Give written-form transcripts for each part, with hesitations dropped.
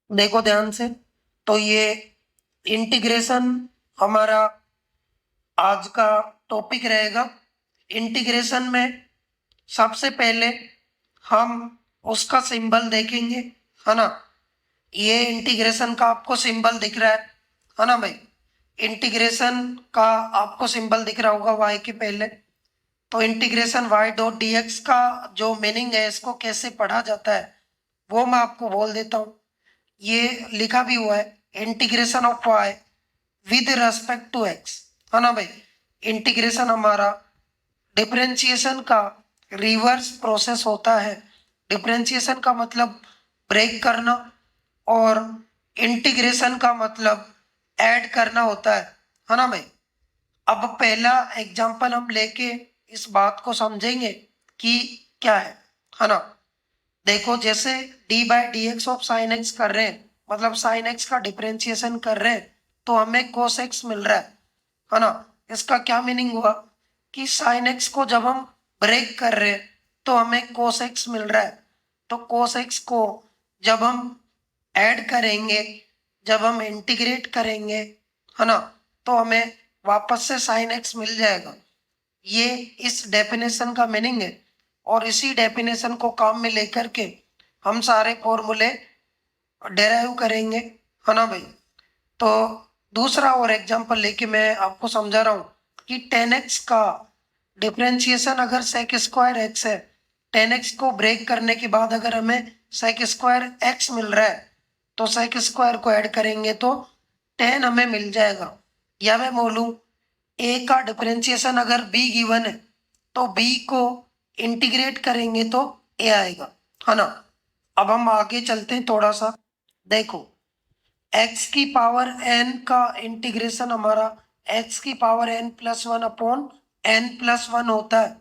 देखो ध्यान से। तो ये इंटीग्रेशन हमारा आज का टॉपिक रहेगा। इंटीग्रेशन में सबसे पहले हम उसका सिंबल देखेंगे, है ना। ये इंटीग्रेशन का आपको सिंबल दिख रहा है ना भाई। इंटीग्रेशन का आपको सिंबल दिख रहा होगा y के पहले। तो integration y dot D x का जो मीनिंग है, इसको कैसे पढ़ा जाता है वो मैं आपको बोल देता हूँ। ये लिखा भी हुआ है, integration of y with respect to x, है ना भाई। इंटीग्रेशन हमारा डिफरेंशिएशन का रिवर्स प्रोसेस होता है। डिफरेंशिएशन का मतलब ब्रेक करना, और इंटीग्रेशन का मतलब ऐड करना होता है ना भाई। अब पहला एग्जांपल हम लेके इस बात को समझेंगे कि क्या है ना। देखो, जैसे D by D x of sine x कर रहे हैं, मतलब साइन एक्स का डिफरेंशिएशन कर रहे हैं, तो हमें कोस एक्स मिल रहा है ना। इसका क्या मीनिंग हुआ कि साइन एक्स को जब हम ब्रेक कर रहे हैं तो हमें कोस एक्स मिल रहा है। तो कोस एक्स को जब हम ऐड करेंगे, जब हम इंटीग्रेट करेंगे, है ना, तो हमें वापस से साइन एक्स मिल जाएगा। ये इस डेफिनेशन का मीनिंग है, और इसी डेफिनेशन को काम में लेकर के हम सारे फॉर्मूले डेराइव करेंगे, है ना भाई। तो दूसरा और एग्जांपल लेके मैं आपको समझा रहा हूँ कि टेन एक्स का डिफरेंशिएशन अगर सेक स्क्वायर एक्स है, टेन एक्स को ब्रेक करने के बाद अगर हमें सेक स्क्वायर एक्स मिल रहा है, तो सेक स्क्वायर को ऐड करेंगे तो टेन हमें मिल जाएगा। या मैं बोलूँ ए का डिफरेंशिएशन अगर बी गिवन है, तो बी को इंटीग्रेट करेंगे तो ए आएगा, है ना। अब हम आगे चलते हैं थोड़ा सा। देखो, x की पावर n का इंटीग्रेशन हमारा x की power n plus one upon n plus one होता है।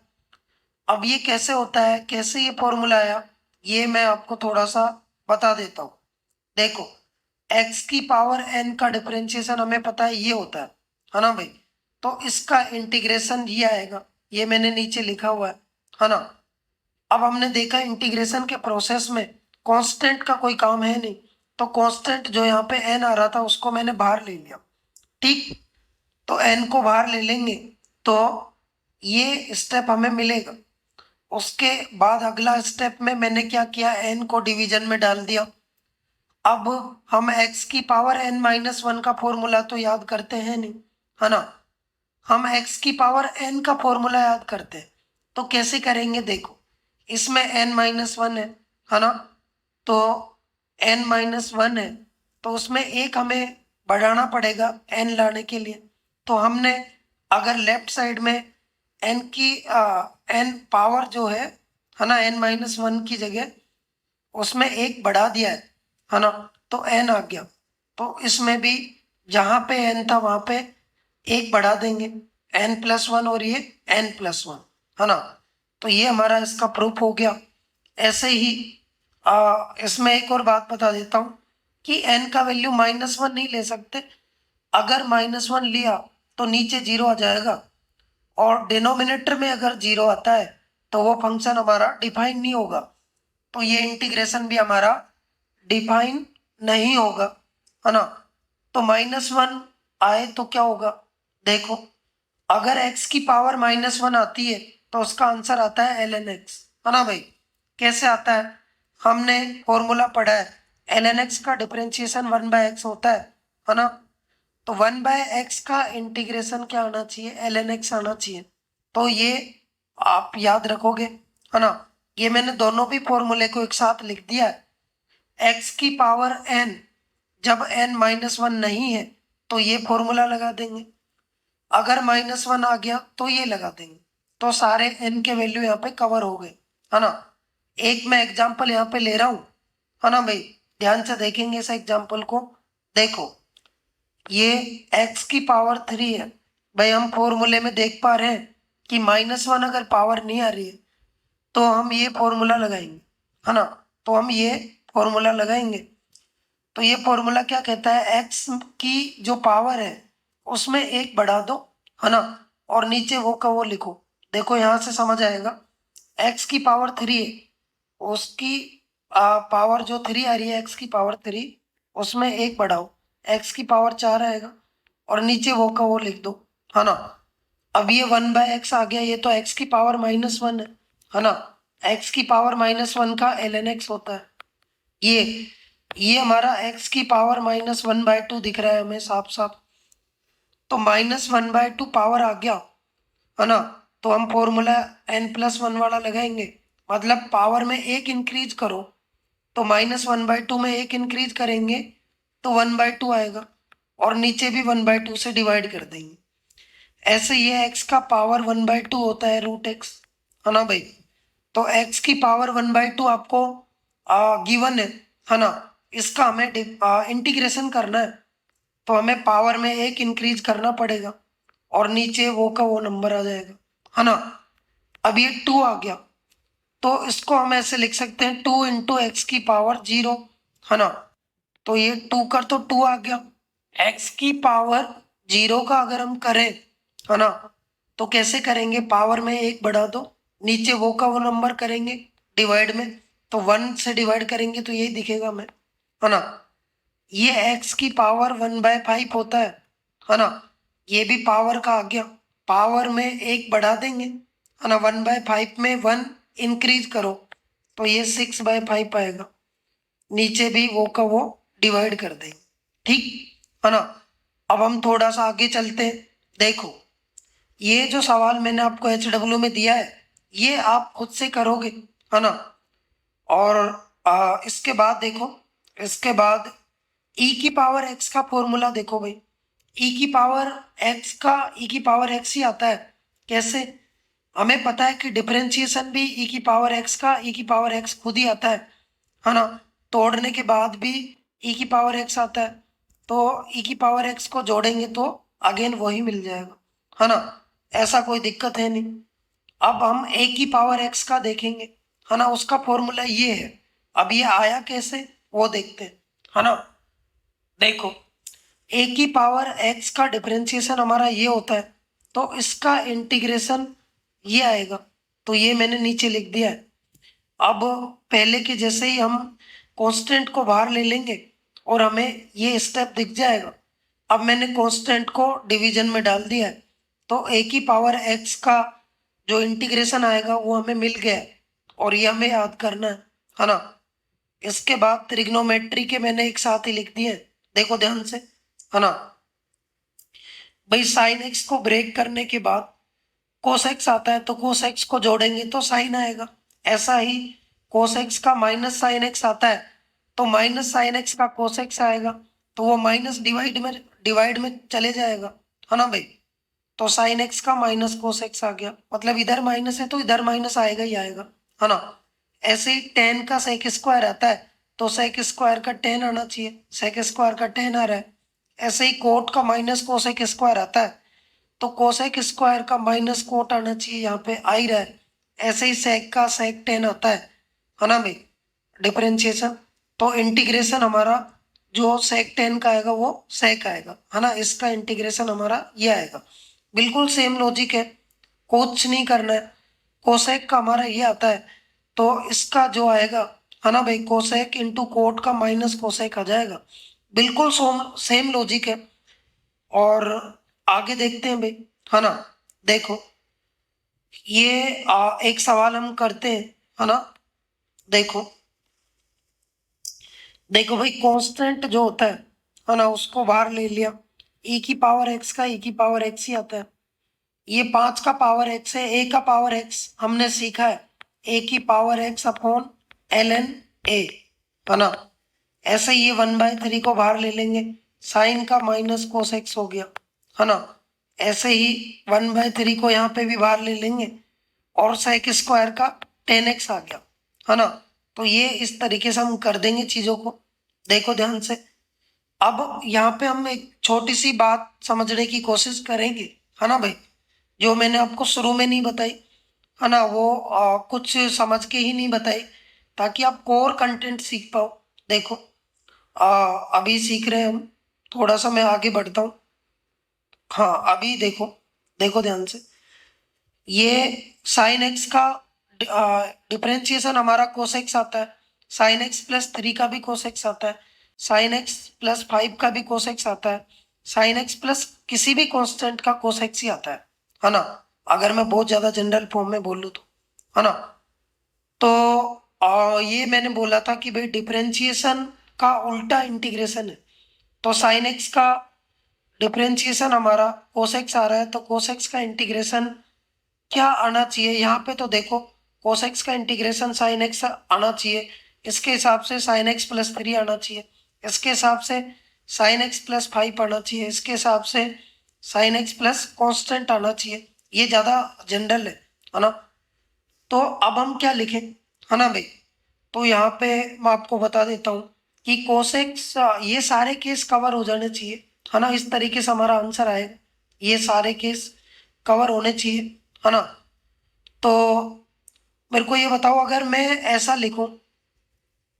अब ये कैसे होता है, कैसे ये फॉर्मूला आया, ये मैं आपको थोड़ा सा बता देता हूँ। देखो, x की पावर n का डिफरेंशिएशन हमें पता है ये होता है ना भाई। तो इसका इंटीग्रेशन ये आएगा, ये मैंने नीचे लिखा हुआ है ना। अब हमने देखा इंटीग्रेशन के प्रोसेस में कांस्टेंट का कोई काम है नहीं, तो कांस्टेंट जो यहाँ पे n आ रहा था उसको मैंने बाहर ले लिया। ठीक, तो n को बाहर ले लेंगे तो ये स्टेप हमें मिलेगा। उसके बाद अगला स्टेप में मैंने क्या किया, n को डिवीजन में डाल दिया। अब हम x की पावर n माइनस वन का फॉर्मूला तो याद करते हैं नहीं, है ना। हम x की पावर n का फॉर्मूला याद करते हैं, तो कैसे करेंगे। देखो, इसमें n माइनस वन है ना। तो n माइनस वन है, तो उसमें एक हमें बढ़ाना पड़ेगा n लाने के लिए। तो हमने अगर लेफ्ट साइड में n की n पावर जो है ना, n माइनस वन की जगह उसमें एक बढ़ा दिया है ना, तो n आ गया। तो इसमें भी जहाँ पे n था वहाँ पे एक बढ़ा देंगे, n प्लस वन और ये n प्लस वन, है ना। तो ये हमारा इसका प्रूफ हो गया। ऐसे ही इसमें एक और बात बता देता हूँ कि n का वैल्यू माइनस वन नहीं ले सकते। अगर माइनस वन लिया तो नीचे जीरो आ जाएगा, और डिनोमिनेटर में अगर जीरो आता है तो वो फंक्शन हमारा डिफाइन नहीं होगा। तो ये इंटीग्रेशन भी हमारा डिफाइन नहीं होगा, है ना। तो माइनस वन आए तो क्या होगा। देखो, अगर x की पावर माइनस वन आती है तो उसका आंसर आता है एल एन एक्स, है ना भाई। कैसे आता है, हमने फॉर्मूला पढ़ा है, एल एन एक्स का डिफरेंशिएशन वन बाय एक्स होता है ना। तो वन बाय एक्स का इंटीग्रेशन क्या आना चाहिए, एल एन एक्स आना चाहिए। तो ये आप याद रखोगे, है ना। ये मैंने दोनों भी फॉर्मूले को एक साथ लिख दिया है। एक्स की पावर n, जब n माइनस वन नहीं है तो ये फॉर्मूला लगा देंगे, अगर माइनस वन आ गया तो ये लगा देंगे। तो सारे n के वैल्यू यहाँ पे कवर हो गए, है ना। एक मैं एग्जांपल यहाँ पे ले रहा हूँ, है ना भाई। ध्यान से देखेंगे इस एग्जांपल को। देखो, ये x की पावर थ्री है भाई। हम फॉर्मूले में देख पा रहे हैं कि माइनस वन अगर पावर नहीं आ रही है तो हम ये फॉर्मूला लगाएंगे, है ना। तो हम ये फॉर्मूला लगाएंगे। तो ये फॉर्मूला क्या कहता है, x की जो पावर है उसमें एक बढ़ा दो, है ना, और नीचे वो का वो लिखो। देखो, यहाँ से समझ आएगा, x की पावर थ्री है, उसकी पावर जो थ्री आ रही है, x की पावर थ्री, उसमें एक बढ़ाओ, एक्स की पावर 4 आएगा और नीचे वो का वो लिख दो, है ना। अब ये 1/x आ गया, ये तो x की पावर -1 है ना। x की पावर -1 का ln x होता है। ये हमारा x की पावर -1/2 दिख रहा है हमें साफ साफ, तो -1/2 पावर आ गया, है ना। तो हम फॉर्मूला n+1 वाला लगाएंगे, मतलब पावर में एक इंक्रीज करो तो -1/2 में एक इंक्रीज करेंगे तो 1/2 आएगा, और नीचे भी 1/2 से डिवाइड कर देंगे। ऐसे ये x का पावर 1/2 होता है √x, है ना भाई। तो x की पावर 1/2 आपको गिवन है ना। इसका हमें इंटीग्रेशन करना है, तो हमें पावर में एक इंक्रीज करना पड़ेगा और नीचे वो का वो नंबर आ जाएगा, है ना। अब ये 2 आ गया, तो इसको हम ऐसे लिख सकते हैं 2 इंटू एक्स की पावर 0, है ना। तो ये 2 का तो 2 आ गया, x की पावर 0 का अगर हम करें, है ना, तो कैसे करेंगे, पावर में एक बढ़ा दो, नीचे वो का वो नंबर करेंगे डिवाइड में, तो 1 से डिवाइड करेंगे तो यही दिखेगा हमें, है ना। ये x की पावर 1/5 होता है ना। ये भी पावर का आ गया, पावर में एक बढ़ा देंगे, है ना। 1/5 में 1 इंक्रीज करो तो ये 6/5 आएगा, नीचे भी वो का वो डिवाइड कर देंगे, ठीक है ना। अब हम थोड़ा सा आगे चलते हैं। देखो ये जो सवाल मैंने आपको HW में दिया है, ये आप खुद से करोगे, है ना। और इसके बाद देखो, इसके बाद e की पावर x का फॉर्मूला देखो भाई, e की पावर x का e की पावर x ही आता है। कैसे, हमें पता है कि डिफरेंशिएशन भी e की पावर x का e की पावर x खुद ही आता है ना। तोड़ने के बाद भी e की पावर x आता है, तो e की पावर x को जोड़ेंगे तो अगेन वही मिल जाएगा, है ना। ऐसा कोई दिक्कत है नहीं। अब हम a की पावर x का देखेंगे, है ना, उसका फॉर्मूला ये है। अब ये आया कैसे वो देखते हैं, है ना। देखो a की पावर x का डिफरेंशिएशन हमारा ये होता है, तो इसका इंटीग्रेशन ये आएगा, तो ये मैंने नीचे लिख दिया है। अब पहले के जैसे ही हम कांस्टेंट को बाहर ले लेंगे और हमें ये स्टेप दिख जाएगा। अब मैंने कांस्टेंट को डिवीजन में डाल दिया है, तो a की पावर x का जो इंटीग्रेशन आएगा वो हमें मिल गया है, और ये हमें याद करना है ना। इसके बाद ट्रिग्नोमेट्री के मैंने एक साथ ही लिख दिए, देखो ध्यान से, है ना भाई। साइन x को ब्रेक करने के बाद कोस एक्स आता है, तो कोस एक्स को जोड़ेंगे तो साइन आएगा। ऐसा ही कोस एक्स का माइनस साइन एक्स आता है, तो माइनस साइन एक्स का कोस एक्स आएगा, तो वो माइनस डिवाइड में चले जाएगा, है ना भाई। तो साइन एक्स का माइनस कोस एक्स आ गया, मतलब इधर माइनस है तो इधर माइनस आएगा ही आएगा, है ना। ऐसे ही टेन का सेक स्क्वायर आता है, तो सेक स्क्वायर का टेन आना चाहिए, सेक स्क्वायर का टेन आ रहा है। ऐसे ही कोट का माइनस कोसेक स्क्वायर आता है, तो कोसेक स्क्वायर का माइनस कोट आना चाहिए, यहाँ पे आ ही रहा है। ऐसे ही सेक का सेक टेन आता है ना भाई, डिफरेंशिएशन। तो इंटीग्रेशन हमारा जो सेक टेन का आएगा वो सेक आएगा, है ना। इसका इंटीग्रेशन हमारा ये आएगा। बिल्कुल सेम लॉजिक है, कुछ नहीं करना है। कोसेक का हमारा ये आता है, तो इसका जो आएगा, है ना भाई, कोसेक इंटू कोट का माइनस कोसेक आ जाएगा। बिल्कुल सेम लॉजिक है। और आगे देखते हैं भाई, है ना। देखो ये एक सवाल हम करते हैं, है ना। देखो देखो भाई, कांस्टेंट जो होता है ना, उसको बाहर ले लिया। e की पावर x का e की पावर x ही आता है। ये 5 का पावर x है, a का पावर x हमने सीखा है, a की power x upon ln a, है ना। ऐसे ये 1/3 को बाहर ले लेंगे, साइन का माइनस कोस एक्स हो गया, है ना। ऐसे ही 1/3 को यहाँ पे भी बाहर ले लेंगे, और सेक स्क्वायर का 10x आ गया, है ना। तो ये इस तरीके से हम कर देंगे चीजों को, देखो ध्यान से। अब यहाँ पे हम एक छोटी सी बात समझने की कोशिश करेंगे, है ना भाई, जो मैंने आपको शुरू में नहीं बताई, है ना, वो कुछ समझ के ही नहीं बताई, ताकि आप कोर कंटेंट सीख पाओ। देखो अभी सीख रहे हैं हम, थोड़ा सा मैं आगे बढ़ता हूँ। हाँ अभी देखो, देखो ध्यान से। ये साइन एक्स का डिफरेंशिएशन हमारा कोसेक्स आता है, साइन एक्स +3 का भी कोसेक्स आता है। साइन एक्स प्लस 5 का भी कोसेक्स आता है, साइन एक्स प्लस किसी भी कांस्टेंट का कोसेक्स ही आता है ना, अगर मैं बहुत ज्यादा जनरल फॉर्म में बोलूँ तो, है ना। तो ये मैंने बोला था कि भाई डिफरेंशिएशन का उल्टा इंटीग्रेशन है, तो साइन एक्स का डिफरेंशिएशन हमारा कोसेक्स आ रहा है, तो कोसेक्स का इंटीग्रेशन क्या आना चाहिए यहाँ पे, तो देखो कोसेक्स का इंटीग्रेशन साइन एक्स आना चाहिए, इसके हिसाब से साइन एक्स प्लस 3 आना चाहिए, इसके हिसाब से साइन एक्स प्लस 5 आना चाहिए, इसके हिसाब से साइन एक्स प्लस कॉन्स्टेंट आना चाहिए, ये ज़्यादा जनरल है ना। तो अब हम क्या लिखें, है ना भाई, तो यहाँ पे मैं आपको बता देता हूँ कि कोसेक्स ये सारे केस कवर हो जाने चाहिए, है ना, इस तरीके से हमारा आंसर आएगा, ये सारे केस कवर होने चाहिए, है ना। तो मेरे को ये बताओ, अगर मैं ऐसा लिखूं,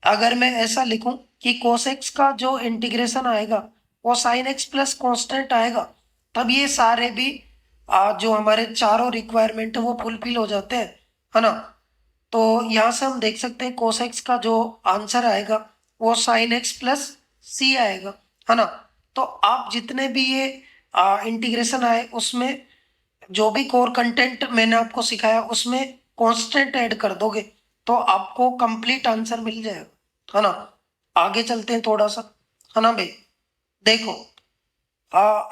अगर मैं ऐसा लिखूं कि कोसेक्स का जो इंटीग्रेशन आएगा वो साइन एक्स प्लस कॉन्स्टेंट आएगा, तब ये सारे भी जो हमारे चारों रिक्वायरमेंट है वो फुलफिल हो जाते हैं, है ना। तो यहाँ से हम देख सकते हैं कोसेक्स का जो आंसर आएगा वो साइन एक्स प्लस सी आएगा, है ना। तो आप जितने भी ये इंटीग्रेशन आए उसमें जो भी कोर कंटेंट मैंने आपको सिखाया उसमें कांस्टेंट ऐड कर दोगे तो आपको कंप्लीट आंसर मिल जाएगा, है ना। आगे चलते हैं थोड़ा सा, है ना भाई। देखो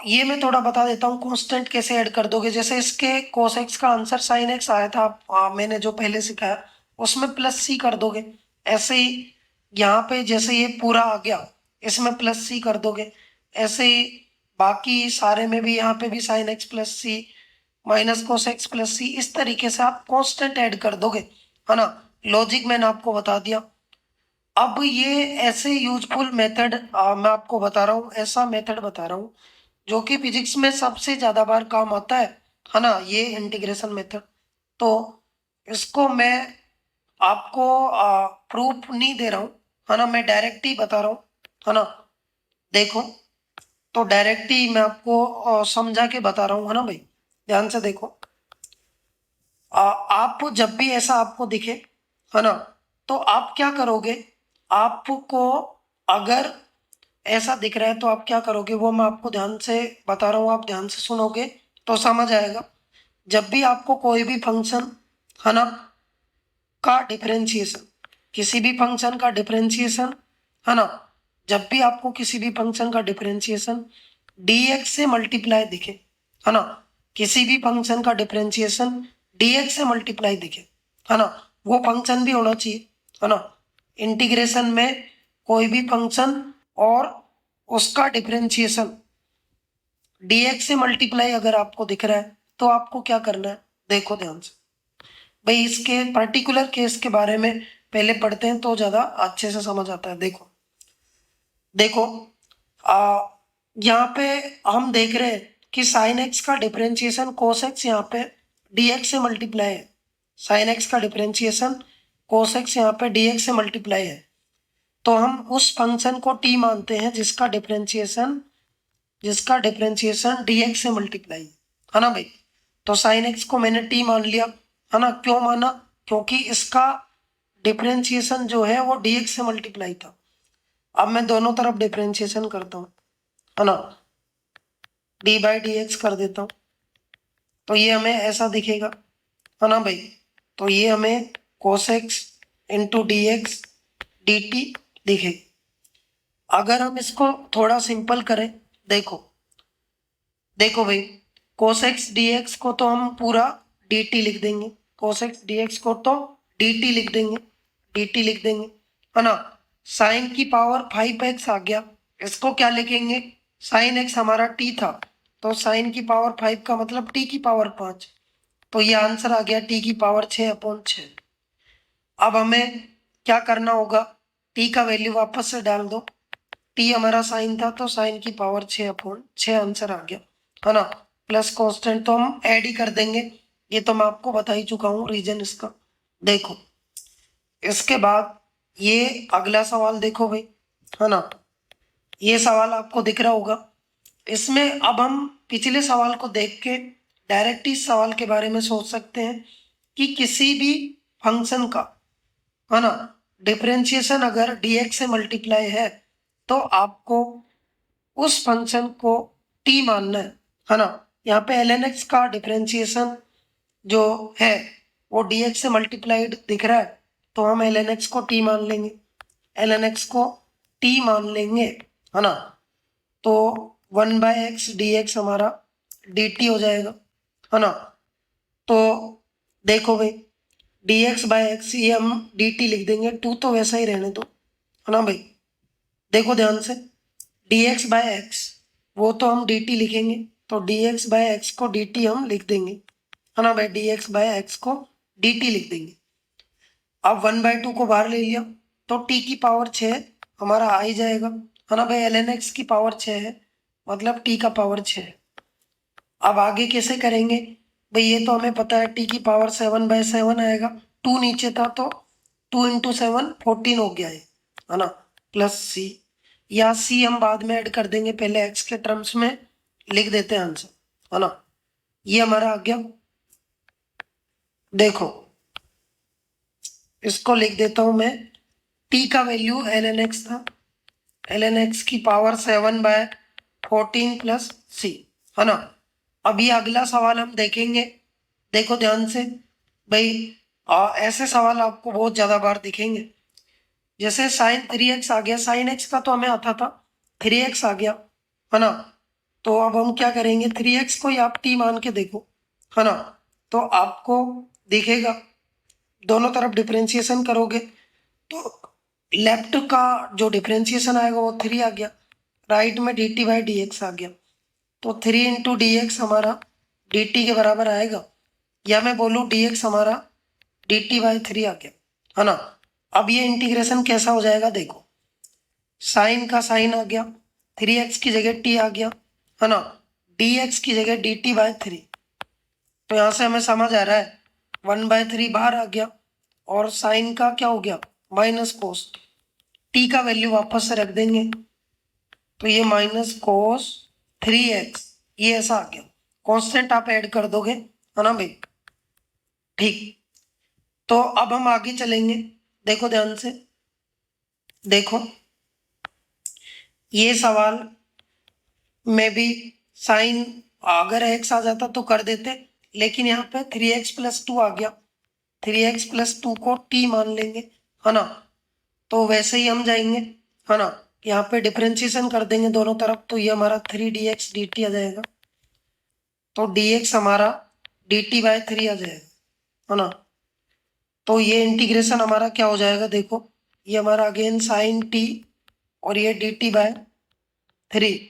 ये मैं थोड़ा बता देता हूँ कांस्टेंट कैसे ऐड कर दोगे। जैसे इसके cos x का आंसर sin x आया था, मैंने जो पहले सिखाया उसमें प्लस सी कर दोगे। ऐसे ही यहाँ पे जैसे ये पूरा आ गया इसमें प्लस सी कर दोगे, ऐसे ही बाकी सारे में भी यहाँ पे भी sin x प्लस सी माइनस cos x प्लस सी, इस तरीके से आप कांस्टेंट ऐड कर दोगे, है ना। लॉजिक मैंने आपको बता दिया। अब ये ऐसे यूजफुल मेथड मैं आपको बता रहा हूँ, ऐसा मेथड बता रहा हूँ जो कि फिजिक्स में सबसे ज्यादा बार काम आता है ना, ये इंटीग्रेशन मेथड। तो इसको मैं आपको प्रूफ नहीं दे रहा हूँ, है ना, मैं डायरेक्ट ही बता रहा हूँ, है ना। देखो तो डायरेक्ट ही मैं आपको समझा के बता रहा हूँ, है ना भाई, ध्यान से देखो। आप जब भी ऐसा आपको दिखे, है ना, तो आप क्या करोगे, आपको अगर ऐसा दिख रहा है तो आप क्या करोगे वो मैं आपको ध्यान से बता रहा हूँ, आप ध्यान से सुनोगे तो समझ आएगा। जब भी आपको कोई भी फंक्शन, है ना, का डिफरेंशिएशन, किसी भी फंक्शन का डिफरेंशिएशन, है ना, जब भी आपको किसी भी फंक्शन का डिफरेंशिएशन dx से मल्टीप्लाई दिखे, है ना, किसी भी फंक्शन का डिफरेंशिएशन dx से मल्टीप्लाई दिखे, है ना, वो फंक्शन भी होना चाहिए, है ना। इंटीग्रेशन में कोई भी फंक्शन और उसका डिफरेंशिएशन dx से मल्टीप्लाई अगर आपको दिख रहा है तो आपको क्या करना है, देखो ध्यान से भाई, इसके पर्टिकुलर केस के बारे में पहले पढ़ते हैं तो ज्यादा अच्छे से समझ आता है। देखो देखो यहाँ पे हम देख रहे हैं कि साइन एक्स का डिफरेंशिएशन कोस एक्स यहाँ पे dx से मल्टीप्लाई है, साइन एक्स का डिफरेंशिएशन कोस एक्स यहाँ पे dx से मल्टीप्लाई है, तो हम उस फंक्शन को t मानते हैं जिसका डिफरेंशिएशन dx से मल्टीप्लाई है ना भाई। तो साइन एक्स को मैंने t मान लिया, है ना, क्यों माना, क्योंकि इसका डिफरेंशिएशन जो है वो dx से मल्टीप्लाई था। अब मैं दोनों तरफ डिफरेंशिएशन करता हूँ, है ना, डी बाई डी एक्स कर देता हूँ, तो ये हमें ऐसा दिखेगा, है ना भाई। तो ये हमें cos x into D x D T दिखेगा। अगर हम इसको थोड़ा सिंपल करें, देखो देखो भाई, cos x dx को तो हम पूरा dt लिख देंगे, cos x dx को तो dt लिख देंगे, dt लिख देंगे, है ना। साइन की पावर 5x आ गया, इसको क्या लिखेंगे, साइन x हमारा t था तो साइन की पावर 5 का मतलब t की पावर 5, तो ये आंसर आ गया t की पावर 6/6। अब हमें क्या करना होगा, t का वैल्यू वापस से डाल दो, t हमारा साइन था तो साइन की पावर 6/6 आंसर आ गया, है ना। प्लस कांस्टेंट तो हम ऐड ही कर देंगे, ये तो मैं आपको बता ही चुका हूँ रीजन इसका। देखो इसके बाद ये अगला सवाल देखो भाई, है ना, ये सवाल आपको दिख रहा होगा। इसमें अब हम पिछले सवाल को देख के डायरेक्ट इस सवाल के बारे में सोच सकते हैं कि किसी भी फंक्शन का, है ना, डिफरेंशिएशन अगर dx से मल्टीप्लाई है तो आपको उस फंक्शन को t मानना है ना। यहाँ पे ln x का डिफरेंशिएशन जो है वो dx से मल्टीप्लाइड दिख रहा है, तो हम ln x को t मान लेंगे, ln x को t मान लेंगे, है ना। तो 1/x dx हमारा dt हो जाएगा, है ना। तो देखो भाई dx/x ये हम dt लिख देंगे, 2 तो वैसा ही रहने दो, है ना भाई। देखो ध्यान से, dx/x वो तो हम dt लिखेंगे, तो dx/x को dt हम लिख देंगे, है ना भाई। dx/x को dt लिख देंगे। अब 1/2 को बाहर ले लिया तो t की पावर 6 हमारा आ ही जाएगा, है ना भाई। ln x की पावर 6 है, मतलब t का पावर 6 है। अब आगे कैसे करेंगे भाई, ये तो हमें पता है, t की पावर 7/7 आएगा, 2 नीचे था तो 2 × 7 14 हो गया है ना, प्लस c। या c हम बाद में ऐड कर देंगे, पहले x के टर्म्स में लिख देते हैं आंसर, है ना। ये हमारा आ गया। देखो इसको लिख देता हूं मैं, t का वैल्यू ln x था, ln x की पावर 7/14 प्लस c, है ना। अभी अगला सवाल हम देखेंगे, देखो ध्यान से भाई। ऐसे सवाल आपको बहुत ज्यादा बार दिखेंगे, जैसे sin 3x आ गया, sin x का तो हमें आता था, 3x आ गया, है ना। तो अब हम क्या करेंगे, 3x को ही आप t मान के देखो, है ना। तो आपको दिखेगा, दोनों तरफ डिफरेंशिएशन करोगे तो लेफ्ट का जो डिफरेंशिएशन आएगा वो 3 आ गया, राइट में dt/dx आ गया, तो 3 × dx हमारा dt के बराबर आएगा, या मैं बोलूँ dx हमारा dt/3 आ गया, है ना। अब ये इंटीग्रेशन कैसा हो जाएगा, देखो साइन का साइन आ गया, 3x की जगह t आ गया, है ना, dx की जगह dt/3। तो यहाँ से हमें समझ आ रहा है 1/3 बाहर आ गया, और साइन का क्या हो गया, माइनस कोस, t का वैल्यू वापस से रख देंगे, तो ये माइनस कोस 3x, ये ऐसा आ गया। कांस्टेंट आप ऐड कर दोगे, है ना भाई, ठीक। तो अब हम आगे चलेंगे, देखो ध्यान से, देखो ये सवाल में भी साइन अगर x आ जाता तो कर देते, लेकिन यहाँ पे 3x+2 आ गया, 3x+2 को t मान लेंगे, है ना। तो वैसे ही हम जाएंगे, है ना, यहाँ पे डिफरेंशिएशन कर देंगे दोनों तरफ, तो ये हमारा 3dx dt आ जाएगा, तो dx हमारा dt/3 आ जाएगा, है ना। तो ये इंटीग्रेशन हमारा क्या हो जाएगा, देखो ये हमारा अगेन साइन t और ये dt/3,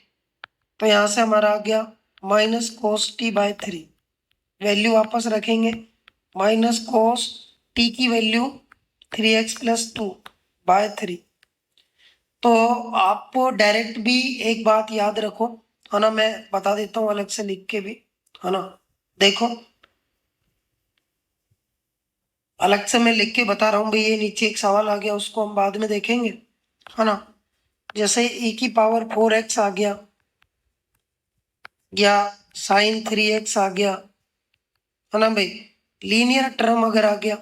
तो यहाँ से हमारा आ गया माइनस कोस t/3, वैल्यू वापस रखेंगे, माइनस कोस t की वैल्यू 3x+2/3। तो आप डायरेक्ट भी एक बात याद रखो, है ना, मैं बता देता हूँ अलग से लिख के भी, है ना। देखो अलग से मैं लिख के बता रहा हूँ भाई, ये नीचे एक सवाल आ गया, उसको हम बाद में देखेंगे, है ना। जैसे e की पावर 4x आ गया, या साइन 3x आ गया, है ना भाई। लीनियर टर्म अगर आ गया,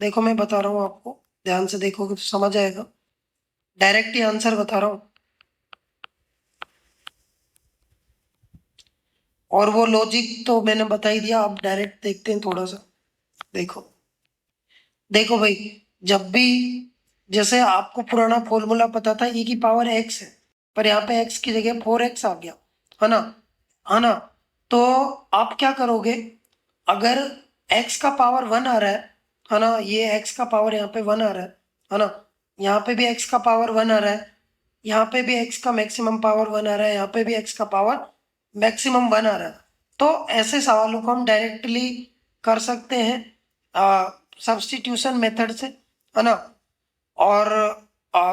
देखो मैं बता रहा हूँ आपको, ध्यान से देखोगे तो समझ आएगा, डायरेक्ट ही आंसर बता रहा हूँ। और वो लॉजिक तो मैंने बता ही दिया, आप डायरेक्ट देखते हैं थोड़ा सा। देखो देखो भाई, जब भी जैसे आपको पुराना फॉर्मूला पता था e की पावर x है, पर यहाँ पे x की जगह 4x आ गया, है ना, है ना। तो आप क्या करोगे, अगर x का पावर 1 आ रहा है ना, ये x का पावर यहाँ पे 1 आ रहा है ना, यहाँ पे भी x का पावर 1 आ रहा है, यहाँ पे भी x का मैक्सिमम पावर 1 आ रहा है, यहाँ पे भी x का पावर मैक्सिमम 1 आ रहा है। तो ऐसे सवालों को हम डायरेक्टली कर सकते हैं सब्स्टिट्यूशन मेथड से, है ना। और आ,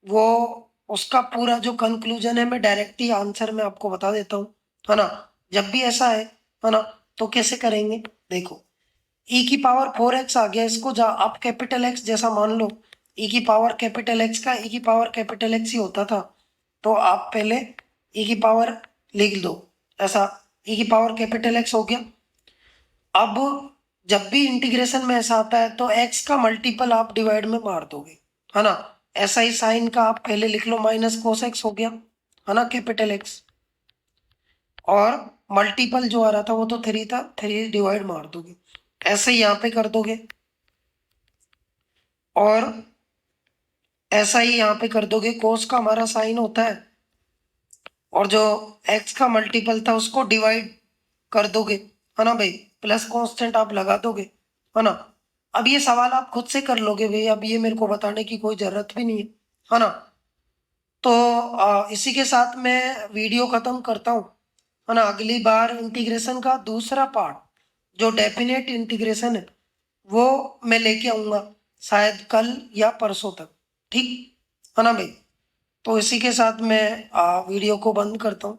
वो उसका पूरा जो कंक्लूजन है मैं डायरेक्ट ही आंसर में आपको बता देता हूँ, है ना। जब भी ऐसा है ना, तो कैसे करेंगे, देखो e की पावर 4x आ गया, इसको आप कैपिटल x जैसा मान लो, e की पावर कैपिटल x का e की पावर कैपिटल x ही होता था, तो आप पहले e की पावर लिख दो, ऐसा e की पावर कैपिटल x हो गया। अब जब भी इंटीग्रेशन में ऐसा आता है तो x का मल्टीपल आप डिवाइड में मार दोगे, है ना। ऐसा ही साइन का आप पहले लिख लो, माइनस कोस एक्स हो गया, है ना, कैपिटल एक्स। और मल्टीपल जो आ रहा था वो तो 3 था, 3 डिवाइड मार दोगे, ऐसे ही यहाँ पे कर दोगे, और ऐसा ही यहाँ पे कर दोगे। कोस का हमारा साइन होता है, और जो एक्स का मल्टीपल था उसको डिवाइड कर दोगे, है ना भाई, प्लस कांस्टेंट आप लगा दोगे, है ना। अब ये सवाल आप खुद से कर लोगे भाई, अब ये मेरे को बताने की कोई जरूरत भी नहीं है ना। तो इसी के साथ मैं वीडियो खत्म करता हूँ, है ना। अगली बार इंटीग्रेशन का दूसरा पार्ट जो डेफिनेट इंटीग्रेशन है वो मैं लेके आऊँगा, शायद कल या परसों तक, ठीक है ना भाई। तो इसी के साथ मैं वीडियो को बंद करता हूँ।